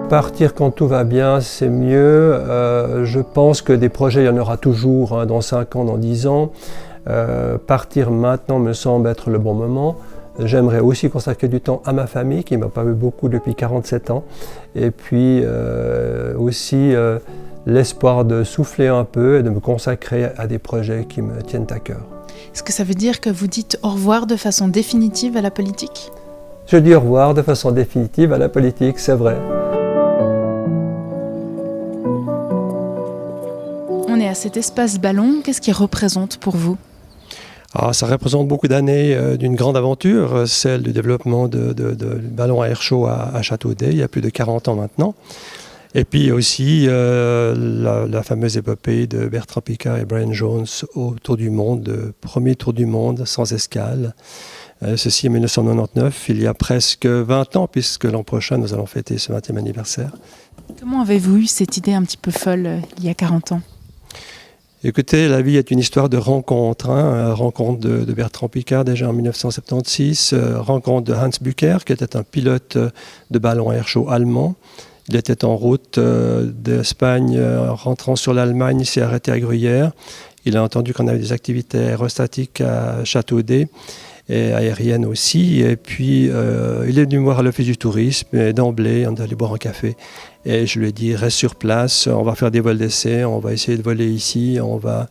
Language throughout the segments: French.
Partir quand tout va bien, c'est mieux. Je pense que des projets, il y en aura toujours, hein, dans 5 ans, dans 10 ans. Partir maintenant me semble être le bon moment. J'aimerais aussi consacrer du temps à ma famille, qui ne m'a pas vu beaucoup depuis 47 ans. Et puis aussi l'espoir de souffler un peu et de me consacrer à des projets qui me tiennent à cœur. Est-ce que ça veut dire que vous dites au revoir de façon définitive à la politique ? Je dis au revoir de façon définitive à la politique, c'est vrai. On est à cet espace ballon, qu'est-ce qu'il représente pour vous ? Ça représente beaucoup d'années d'une grande aventure, celle du développement de ballons à air chaud à Châteaudet, il y a plus de 40 ans maintenant. Et puis aussi la fameuse épopée de Bertrand Piccard et Brian Jones au Tour du Monde, le premier Tour du Monde sans escale. Ceci en 1999, il y a presque 20 ans, puisque l'an prochain nous allons fêter ce 20e anniversaire. Comment avez-vous eu cette idée un petit peu folle il y a 40 ans ? Écoutez, la vie est une histoire de rencontres. Rencontre de Bertrand Piccard déjà en 1976, rencontre de Hans Bücker, qui était un pilote de ballon à air chaud allemand. Il était en route d'Espagne, rentrant sur l'Allemagne, il s'est arrêté à Gruyère. Il a entendu qu'on avait des activités aérostatiques à Châteaudet et aériennes aussi. Et puis, il est venu me voir à l'Office du tourisme et d'emblée, on est allé boire un café. Et je lui ai dit, reste sur place, on va faire des vols d'essai, on va essayer de voler ici, on va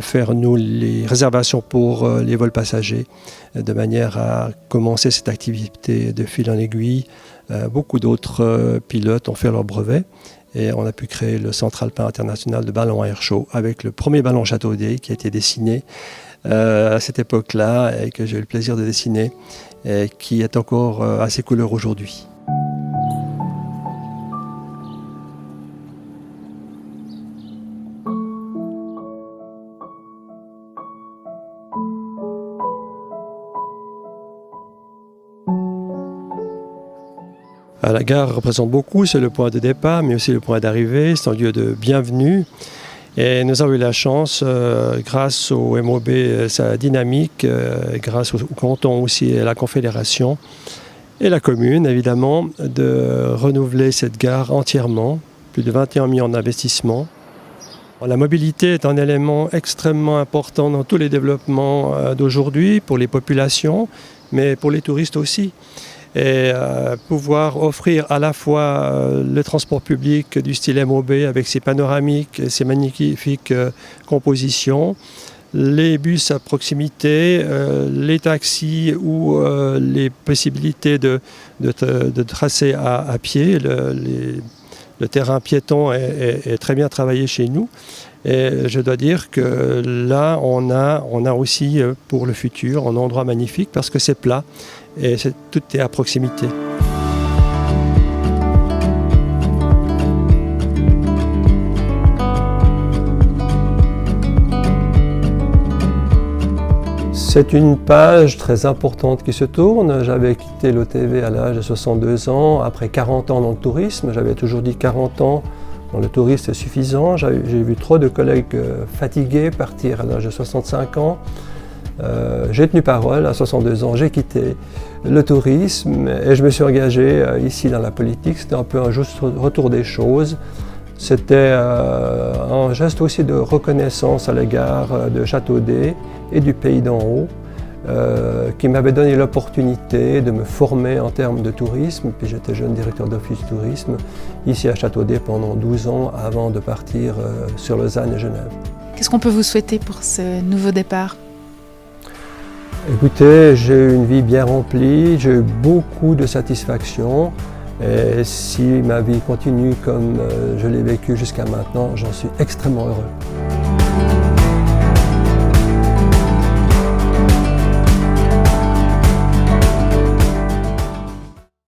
faire nous les réservations pour les vols passagers, de manière à commencer cette activité de fil en aiguille. Beaucoup d'autres pilotes ont fait leur brevet et on a pu créer le Centre Alpin International de ballon à air chaud avec le premier ballon Châteaudet qui a été dessiné à cette époque-là et que j'ai eu le plaisir de dessiner et qui est encore à ses couleurs aujourd'hui. La gare représente beaucoup, c'est le point de départ, mais aussi le point d'arrivée, c'est un lieu de bienvenue. Et nous avons eu la chance, grâce au MOB, sa dynamique, grâce au canton aussi et à la Confédération, et la commune évidemment, de renouveler cette gare entièrement, plus de 21 millions d'investissements. La mobilité est un élément extrêmement important dans tous les développements d'aujourd'hui, pour les populations, mais pour les touristes aussi. Et pouvoir offrir à la fois le transport public du style MOB avec ses panoramiques et ses magnifiques compositions, les bus à proximité, les taxis ou les possibilités de tracer à pied. Le terrain piéton est très bien travaillé chez nous. Et je dois dire que là, on a aussi pour le futur un endroit magnifique parce que c'est plat et tout est à proximité. C'est une page très importante qui se tourne. J'avais quitté l'OTV à l'âge de 62 ans, après 40 ans dans le tourisme. J'avais toujours dit 40 ans dans le tourisme c'est suffisant. J'ai vu trop de collègues fatigués partir à l'âge de 65 ans. J'ai tenu parole, à 62 ans, j'ai quitté le tourisme et je me suis engagé ici dans la politique. C'était un peu un juste retour des choses. C'était un geste aussi de reconnaissance à l'égard de Châteaudet et du pays d'en haut, qui m'avait donné l'opportunité de me former en termes de tourisme. Puis j'étais jeune directeur d'office du tourisme ici à Châteaudet pendant 12 ans avant de partir sur Lausanne et Genève. Qu'est-ce qu'on peut vous souhaiter pour ce nouveau départ ? Écoutez, j'ai eu une vie bien remplie, j'ai eu beaucoup de satisfaction et si ma vie continue comme je l'ai vécue jusqu'à maintenant, j'en suis extrêmement heureux.